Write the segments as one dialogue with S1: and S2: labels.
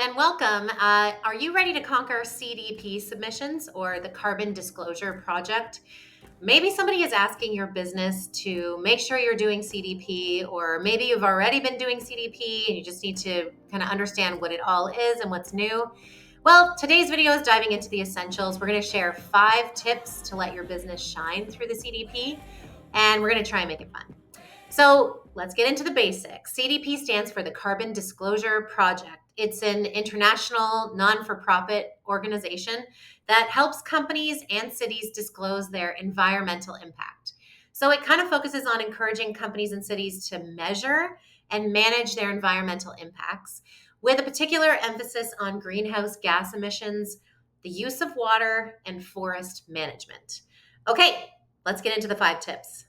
S1: and welcome. Are you ready to conquer CDP submissions or the Carbon Disclosure Project? Maybe somebody is asking your business to make sure you're doing CDP, or maybe you've already been doing CDP and you just need to kind of understand what it all is and what's new. Well, today's video is diving into the essentials. We're going to share 5 tips to let your business shine through the CDP, and we're going to try and make it fun. So let's get into the basics. CDP stands for the Carbon Disclosure Project. It's an international non-for-profit organization that helps companies and cities disclose their environmental impact. So it kind of focuses on encouraging companies and cities to measure and manage their environmental impacts, with a particular emphasis on greenhouse gas emissions, the use of water, and forest management. Okay, let's get into the 5 tips.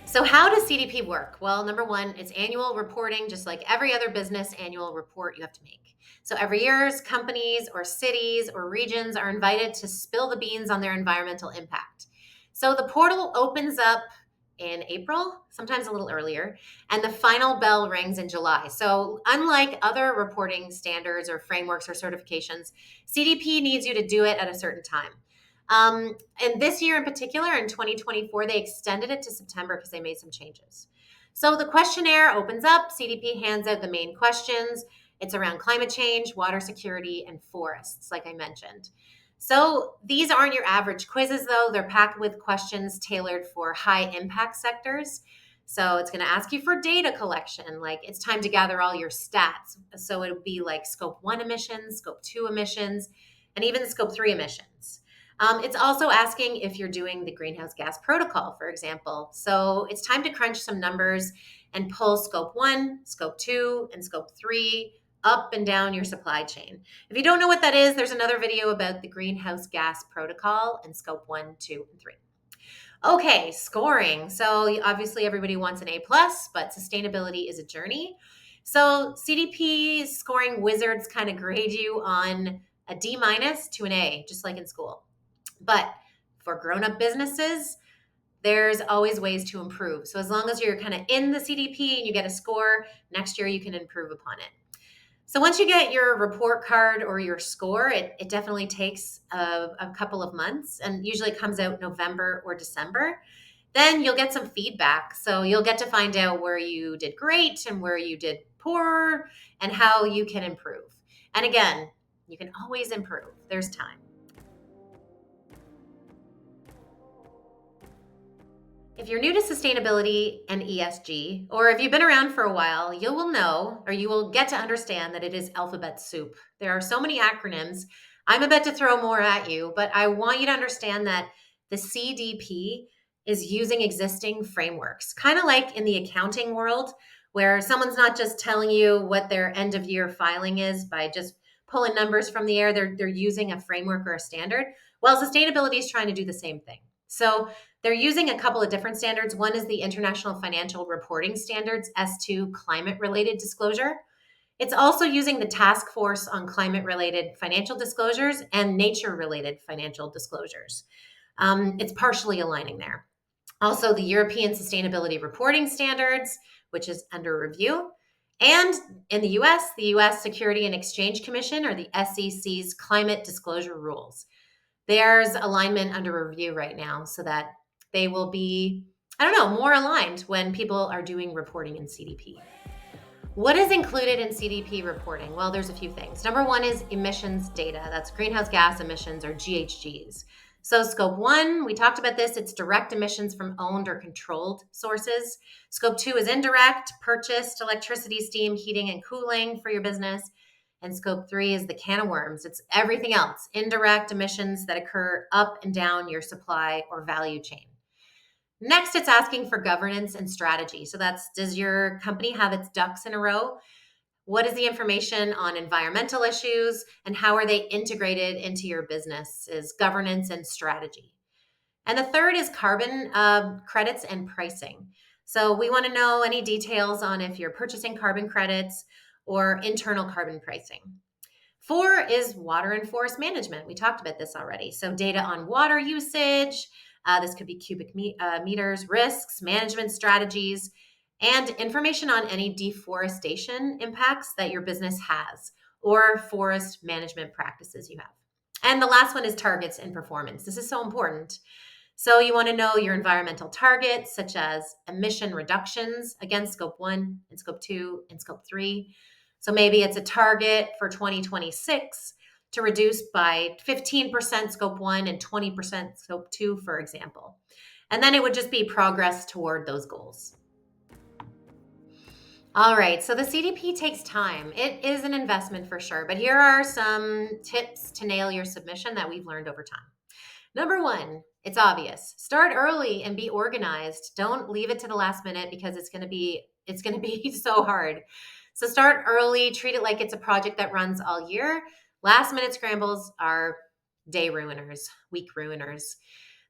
S1: So how does CDP work? Well, number one, it's annual reporting, just like every other business annual report you have to make. So every year, companies or cities or regions are invited to spill the beans on their environmental impact. So the portal opens up in April, sometimes a little earlier, and the final bell rings in July. So unlike other reporting standards or frameworks or certifications, CDP needs you to do it at a certain time. And this year in particular, in 2024, they extended it to September because they made some changes. So the questionnaire opens up, CDP hands out the main questions. It's around climate change, water security, and forests, like I mentioned. So these aren't your average quizzes, though. They're packed with questions tailored for high impact sectors. So it's going to ask you for data collection, like it's time to gather all your stats. So it would be like scope 1 emissions, scope 2 emissions, and even scope 3 emissions. It's also asking if you're doing the greenhouse gas protocol, for example. So it's time to crunch some numbers and pull scope 1, scope 2, and scope 3 up and down your supply chain. If you don't know what that is, there's another video about the greenhouse gas protocol and scope 1, 2, and 3. Okay, scoring. So obviously everybody wants an A+, but sustainability is a journey. So CDP scoring wizards kind of grade you on a D- to an A, just like in school. But for grown-up businesses, there's always ways to improve. So as long as you're kind of in the CDP and you get a score, next year you can improve upon it. So once you get your report card or your score, it definitely takes a couple of months, and usually comes out November or December. Then you'll get some feedback. So you'll get to find out where you did great and where you did poor and how you can improve. And again, you can always improve. There's time. If you're new to sustainability and ESG, or if you've been around for a while, you will know, or you will get to understand, that it is alphabet soup. There are so many acronyms. I'm about to throw more at you, but I want you to understand that the CDP is using existing frameworks, kind of like in the accounting world, where someone's not just telling you what their end of year filing is by just pulling numbers from the air. They're using a framework or a standard. Well, sustainability is trying to do the same thing. So they're using a couple of different standards. One is the International Financial Reporting Standards, S2 climate-related disclosure. It's also using the Task Force on Climate-Related Financial Disclosures and Nature-Related Financial Disclosures. It's partially aligning there. Also, the European Sustainability Reporting Standards, which is under review. And in the US Security and Exchange Commission, or the SEC's Climate Disclosure Rules. There's alignment under review right now so that they will be, more aligned when people are doing reporting in CDP. What is included in CDP reporting? Well, there's a few things. Number one is emissions data. That's greenhouse gas emissions, or GHGs. So scope 1, we talked about this, it's direct emissions from owned or controlled sources. Scope 2 is indirect, purchased electricity, steam, heating, and cooling for your business. And scope 3 is the can of worms. It's everything else, indirect emissions that occur up and down your supply or value chain. Next, it's asking for governance and strategy. So that's, does your company have its ducks in a row? What is the information on environmental issues, and how are they integrated into your business's governance and strategy? And the third is carbon credits and pricing. So we want to know any details on if you're purchasing carbon credits or internal carbon pricing. 4 is water and forest management. We talked about this already. So data on water usage. This could be cubic meters, risks, management strategies. and information on any deforestation impacts that your business has or forest management practices you have. And the last one is targets and performance. This is so important. So you want to know your environmental targets, such as emission reductions against scope 1 and scope 2 and scope 3. So maybe it's a target for 2026 to reduce by 15% scope 1 and 20% scope 2, for example. And then it would just be progress toward those goals. All right, so the CDP takes time. It is an investment for sure, but here are some tips to nail your submission that we've learned over time. Number one, it's obvious. Start early and be organized. Don't leave it to the last minute because it's going to be so hard. So start early, treat it like it's a project that runs all year. Last minute scrambles are day ruiners, week ruiners.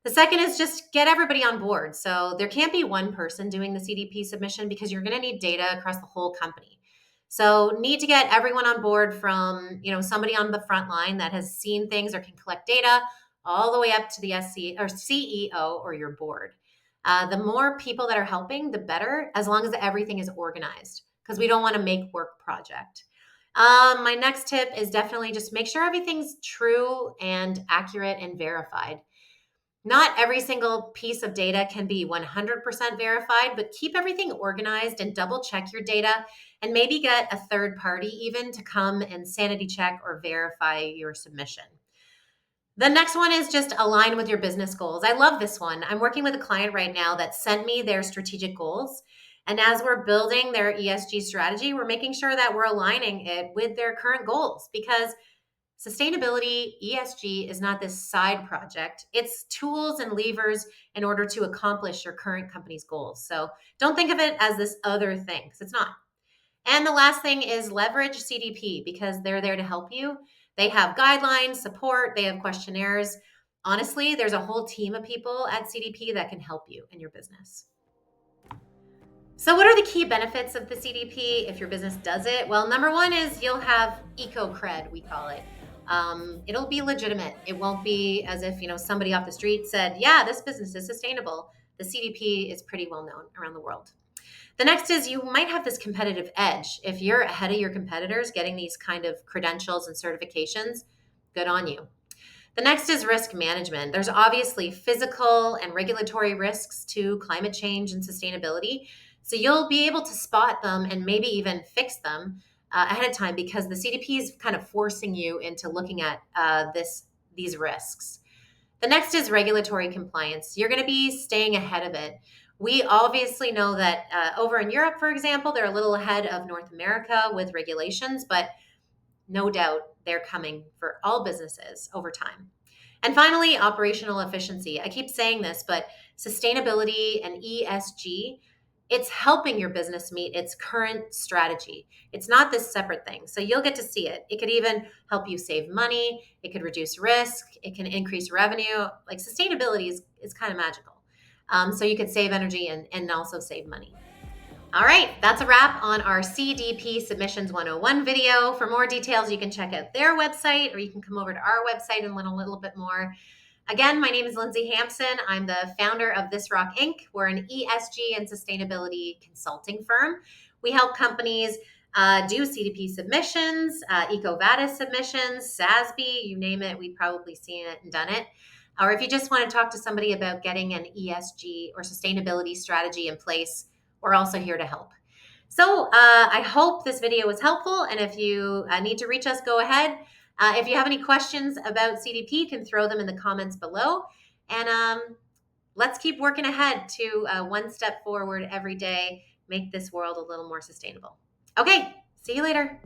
S1: The second is just get everybody on board. So there can't be one person doing the CDP submission because you're going to need data across the whole company. So need to get everyone on board from, somebody on the front line that has seen things or can collect data all the way up to the SC or CEO or your board. The more people that are helping, the better, as long as everything is organized, because we don't want to make work project. My next tip is definitely just make sure everything's true and accurate and verified. Not every single piece of data can be 100% verified, but keep everything organized and double check your data and maybe get a third party even to come and sanity check or verify your submission. The next one is just align with your business goals. I love this one. I'm working with a client right now that sent me their strategic goals. And as we're building their ESG strategy, we're making sure that we're aligning it with their current goals because sustainability, ESG, is not this side project. It's tools and levers in order to accomplish your current company's goals. So don't think of it as this other thing, because it's not. And the last thing is leverage CDP because they're there to help you. They have guidelines, support, they have questionnaires. Honestly, there's a whole team of people at CDP that can help you in your business. So what are the key benefits of the CDP if your business does it? Well, number one is you'll have eco cred, we call it. It'll be legitimate. It won't be as if, somebody off the street said, yeah, this business is sustainable. The CDP is pretty well known around the world. The next is you might have this competitive edge. If you're ahead of your competitors getting these kind of credentials and certifications, good on you. The next is risk management. There's obviously physical and regulatory risks to climate change and sustainability. So you'll be able to spot them and maybe even fix them ahead of time because the CDP is kind of forcing you into looking at these risks. The next is regulatory compliance. You're going to be staying ahead of it. We obviously know that over in Europe, for example, they're a little ahead of North America with regulations, but no doubt they're coming for all businesses over time. And finally, operational efficiency. I keep saying this, but sustainability and ESG, it's helping your business meet its current strategy. It's not this separate thing. So you'll get to see it. It could even help you save money. It could reduce risk. It can increase revenue. Like sustainability is kind of magical. So you could save energy and also save money. All right, that's a wrap on our CDP Submissions 101 video. For more details, you can check out their website or you can come over to our website and learn a little bit more. Again, my name is Lindsay Hampson. I'm the founder of This Rock Inc. We're an ESG and sustainability consulting firm. We help companies do CDP submissions, EcoVadis submissions, SASB, you name it, we've probably seen it and done it. Or if you just want to talk to somebody about getting an ESG or sustainability strategy in place, we're also here to help. So I hope this video was helpful. And if you need to reach us, go ahead. If you have any questions about CDP, you can throw them in the comments below. And let's keep working ahead to one step forward every day, make this world a little more sustainable. Okay, see you later.